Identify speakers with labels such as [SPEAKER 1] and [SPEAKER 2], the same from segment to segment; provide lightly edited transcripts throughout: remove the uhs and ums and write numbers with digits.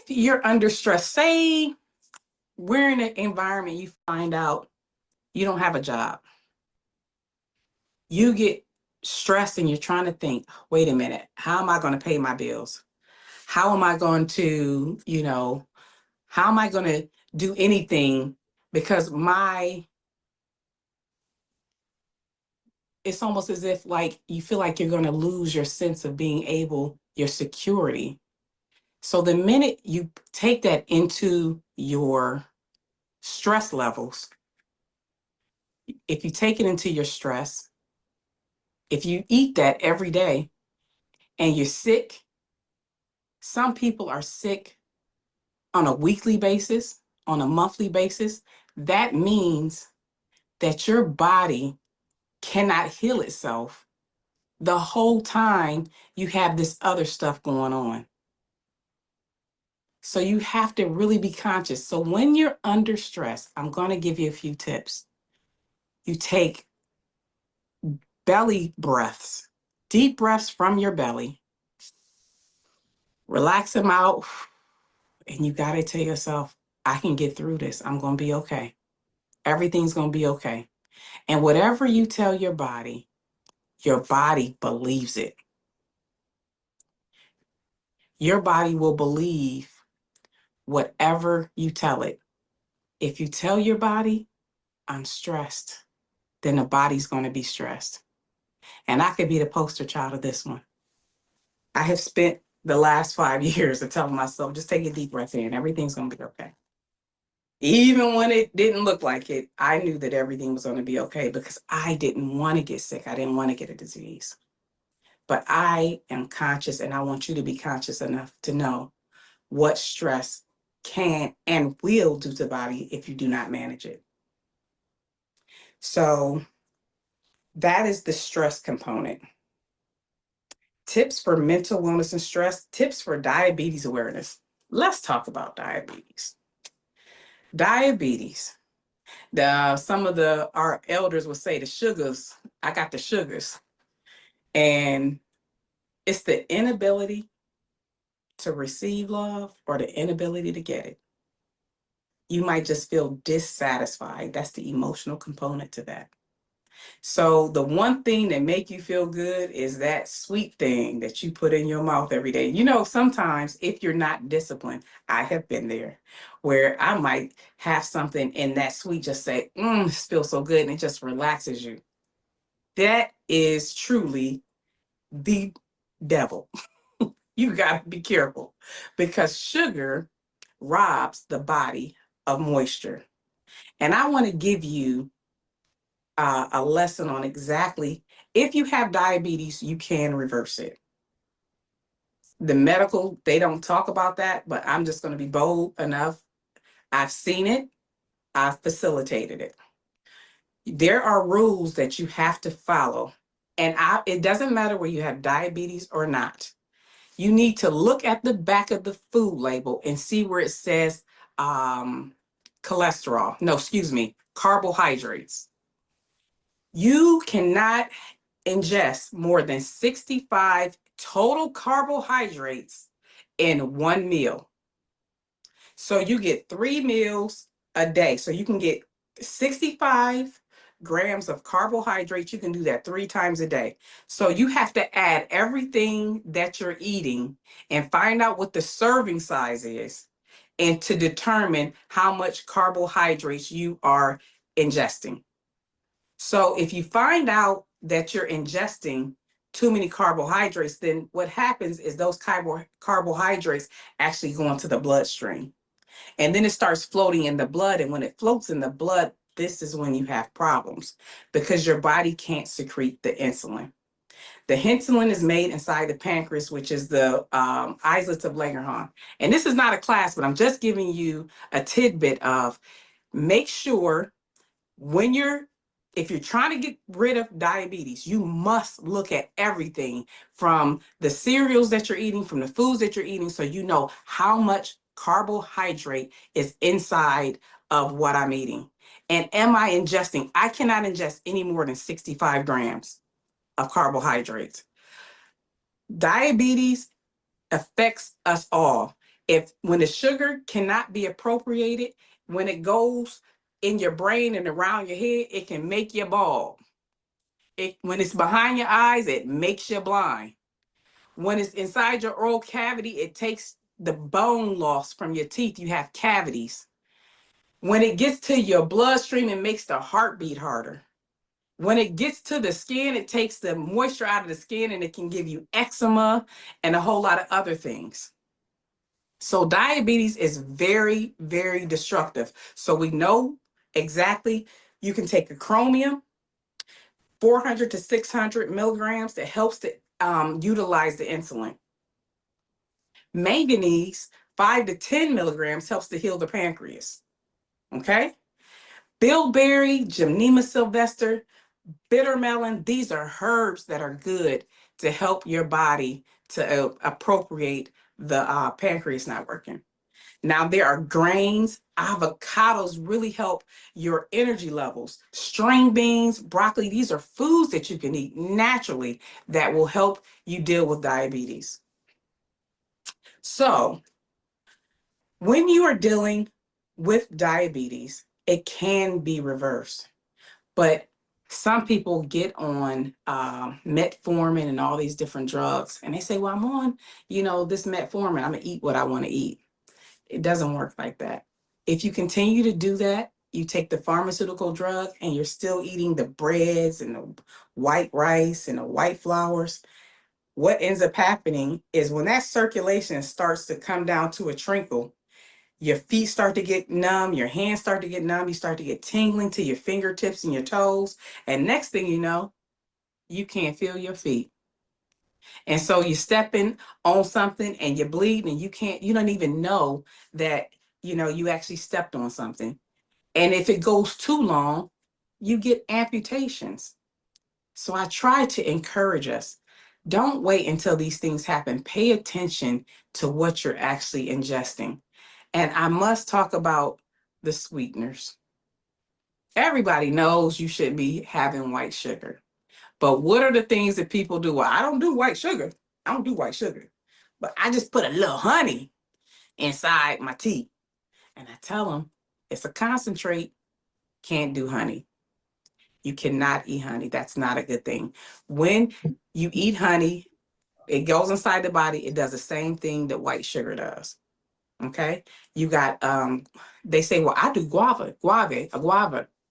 [SPEAKER 1] if you're under stress, say we're in an environment, you find out you don't have a job, you get stressed and you're trying to think, wait a minute, how am I going to pay my bills? How am I going to, how am I going to do anything? Because it's almost as if like you feel like you're going to lose your sense of being able, your security. So the minute you take that into your stress levels, if you take it into your stress, if you eat that every day and you're sick, some people are sick on a weekly basis, on a monthly basis. That means that your body cannot heal itself the whole time you have this other stuff going on. So you have to really be conscious. So when you're under stress, I'm going to give you a few tips. You take belly breaths, deep breaths from your belly, relax them out, and you got to tell yourself, I can get through this. I'm going to be okay. Everything's going to be okay. And whatever you tell your body believes it. Your body will believe whatever you tell it. If you tell your body, I'm stressed, then the body's going to be stressed. And I could be the poster child of this one. I have spent the last 5 years of telling myself, just take a deep breath in. Everything's going to be okay. Even when it didn't look like it, I knew that everything was going to be okay because I didn't want to get sick. I didn't want to get a disease. But I am conscious, and I want you to be conscious enough to know what stress can and will do to the body if you do not manage it. So that is the stress component. Tips for mental wellness and stress, tips for diabetes awareness. Let's talk about diabetes. Diabetes. Some of our elders would say the sugars. I got the sugars. And it's the inability to receive love or the inability to get it. You might just feel dissatisfied. That's the emotional component to that. So the one thing that make you feel good is that sweet thing that you put in your mouth every day. Sometimes if you're not disciplined, I have been there, where I might have something and that sweet just say, this feels so good, and it just relaxes you. That is truly the devil. You got to be careful because sugar robs the body of moisture. And I want to give you a lesson on exactly, if you have diabetes, you can reverse it. The medical, they don't talk about that, but I'm just going to be bold enough. I've seen it. I've facilitated it. There are rules that you have to follow. And it doesn't matter whether you have diabetes or not. You need to look at the back of the food label and see where it says cholesterol. No, excuse me, carbohydrates. You cannot ingest more than 65 total carbohydrates in one meal. So you get 3 meals a day. So you can get 65 grams of carbohydrates. You can do that 3 times a day. So you have to add everything that you're eating and find out what the serving size is, and to determine how much carbohydrates you are ingesting. So if you find out that you're ingesting too many carbohydrates, then what happens is those carbohydrates actually go into the bloodstream. And then it starts floating in the blood. And when it floats in the blood, this is when you have problems because your body can't secrete the insulin. The insulin is made inside the pancreas, which is the islets of Langerhans. And this is not a class, but I'm just giving you a tidbit of make sure if you're trying to get rid of diabetes, you must look at everything from the cereals that you're eating, from the foods that you're eating, so you know how much carbohydrate is inside of what I'm eating. And am I ingesting? I cannot ingest any more than 65 grams of carbohydrates. Diabetes affects us all. When the sugar cannot be appropriated, when it goes in your brain and around your head, it can make you bald. When it's behind your eyes, it makes you blind. When it's inside your oral cavity, it takes the bone loss from your teeth. You have cavities. When it gets to your bloodstream, it makes the heartbeat harder. When it gets to the skin, it takes the moisture out of the skin and it can give you eczema and a whole lot of other things. So diabetes is very, very destructive. So we know exactly you can take a chromium, 400 to 600 milligrams, that helps to utilize the insulin. Manganese, 5 to 10 milligrams, helps to heal the pancreas. Okay? Bilberry, Gymnema sylvester, bitter melon, these are herbs that are good to help your body to appropriate the pancreas not working. Now, there are grains. Avocados really help your energy levels. String beans, broccoli, these are foods that you can eat naturally that will help you deal with diabetes. So, when you are dealing with diabetes, it can be reversed. But some people get on metformin and all these different drugs, and they say, well, I'm on, this metformin, I'm gonna eat what I wanna eat. It doesn't work like that. If you continue to do that, you take the pharmaceutical drug and you're still eating the breads and the white rice and the white flours, what ends up happening is when that circulation starts to come down to a trickle, your feet start to get numb, your hands start to get numb, you start to get tingling to your fingertips and your toes. And next thing you know, you can't feel your feet. And so you're stepping on something and you're bleeding and you don't even know that, you actually stepped on something. And if it goes too long, you get amputations. So I try to encourage us, don't wait until these things happen. Pay attention to what you're actually ingesting. And I must talk about the sweeteners. Everybody knows you shouldn't be having white sugar. But what are the things that people do? Well, I don't do white sugar. I don't do white sugar. But I just put a little honey inside my tea. And I tell them, it's a concentrate. Can't do honey. You cannot eat honey. That's not a good thing. When you eat honey, it goes inside the body. It does the same thing that white sugar does. Okay, you got they say, well, I do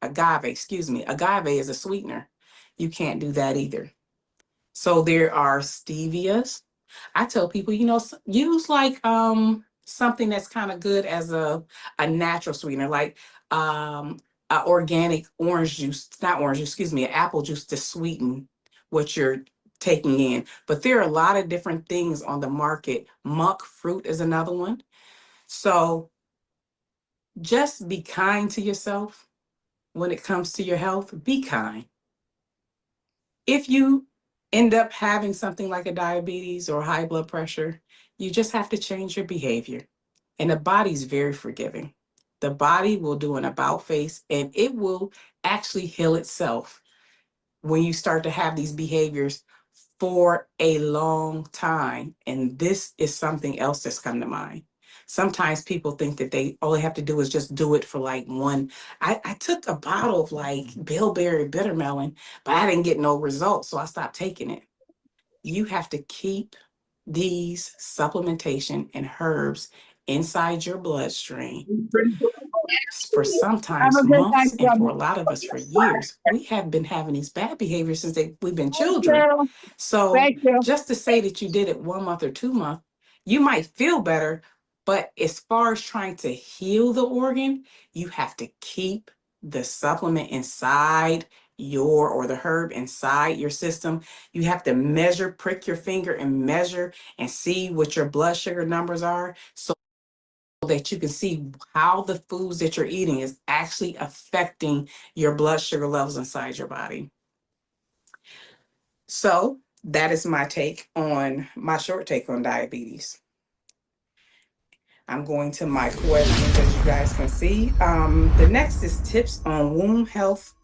[SPEAKER 1] agave is a sweetener. You can't do that either. So there are stevias. I tell people, use like something that's kind of good as a natural sweetener, like organic orange juice, not orange juice, excuse me, apple juice to sweeten what you're taking in. But there are a lot of different things on the market. Monk fruit is another one. So just be kind to yourself when it comes to your health. Be kind. If you end up having something like a diabetes or high blood pressure, you just have to change your behavior. And the body's very forgiving. The body will do an about face and it will actually heal itself when you start to have these behaviors for a long time. And this is something else that's come to mind. Sometimes people think that all they have to do is just do it for like one. I took a bottle of like bilberry bitter melon, but I didn't get no results, so I stopped taking it. You have to keep these supplementation and herbs inside your bloodstream for sometimes months, and for a lot of us for years. We have been having these bad behaviors since we've been children. So just to say that you did it 1 month or 2 months, you might feel better, but as far as trying to heal the organ, you have to keep the supplement inside or the herb inside your system. You have to measure, prick your finger and measure and see what your blood sugar numbers are, so that you can see how the foods that you're eating is actually affecting your blood sugar levels inside your body. So that is my short take on diabetes. I'm going to my questions, as you guys can see. The next is tips on womb health